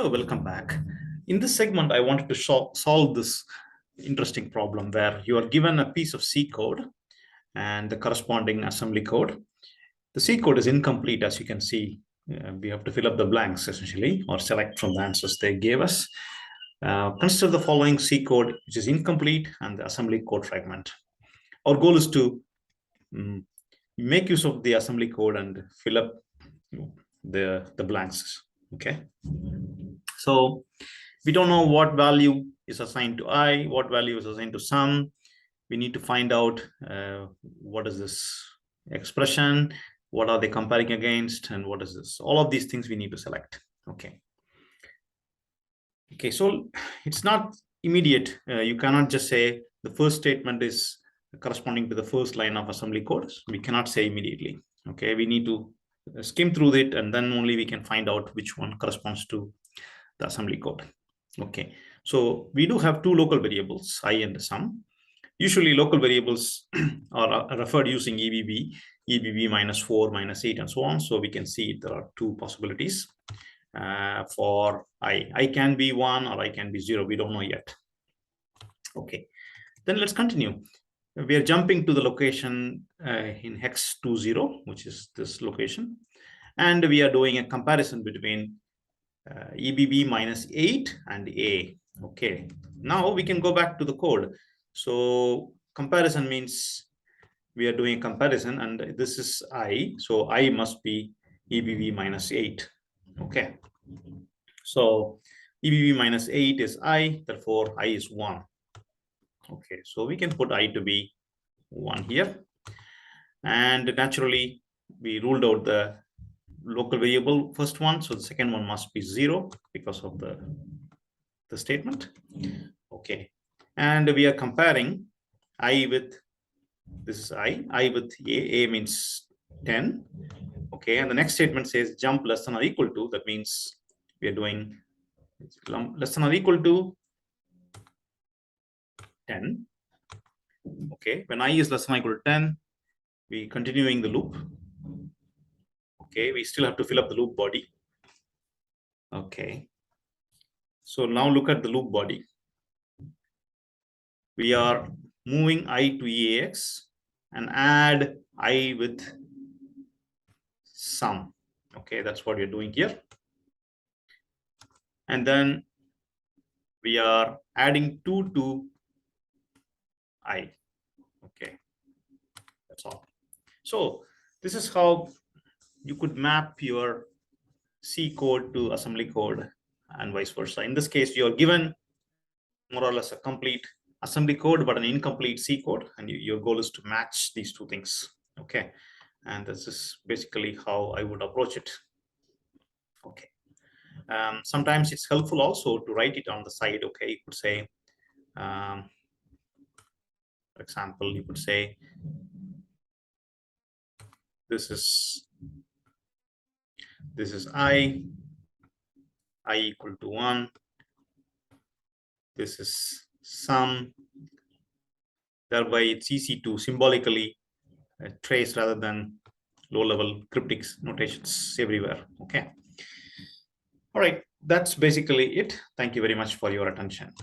Hello, welcome back. In this segment, I wanted to solve this interesting problem where you are given a piece of C code and the corresponding assembly code. The C code is incomplete, as you can see. We have to fill up the blanks essentially, or select from the answers they gave us. Consider the following C code, which is incomplete, and the assembly code fragment. Our goal is to make use of the assembly code and fill up the blanks. Okay. So we don't know what value is assigned to I, what value is assigned to sum. We need to find out what is this expression, what are they comparing against, and what is this. All of these things we need to select. Okay. Okay, so it's not immediate. You cannot just say the first statement is corresponding to the first line of assembly code. We cannot say immediately. Okay, we need to skim through it, and then only we can find out which one corresponds to the assembly code. Okay, so we do have two local variables, I and sum. Usually local variables are referred using EBB minus 4, minus 8, and so on. So we can see there are two possibilities for I. I can be 1 or I can be 0. We don't know yet. Okay, then let's continue. We are jumping to the location in hex 20, which is this location. And we are doing a comparison between EBB minus 8 and A. Okay, now we can go back to the code. So comparison means we are doing a comparison, and this is I. So I must be EBB minus 8. Okay, so EBB minus 8 is I, therefore I is 1. Okay, so we can put I to be 1 here. And naturally, we ruled out the local variable first one, so the second one must be 0 because of the statement. Okay, and we are comparing I with, this is I with A means 10. Okay, and the next statement says jump less than or equal to. That means we are doing less than or equal to 10. Okay, when I is less than or equal to 10, we continuing the loop. Okay, we still have to fill up the loop body. Okay, so now look at the loop body. We are moving I to EAX and add I with sum. Okay, that's what we're doing here. And then we are adding 2 to I. Okay, that's all. So this is how you could map your C code to assembly code and vice versa. In this case, you are given more or less a complete assembly code, but an incomplete C code, and your goal is to match these two things. Okay, and this is basically how I would approach it. Okay, sometimes it's helpful also to write it on the side. Okay, you could say, for example, you could say this is I equal to 1. This is sum. Thereby it's easy to symbolically trace rather than low-level cryptic notations everywhere. Okay, all right, that's basically it. Thank you very much for your attention.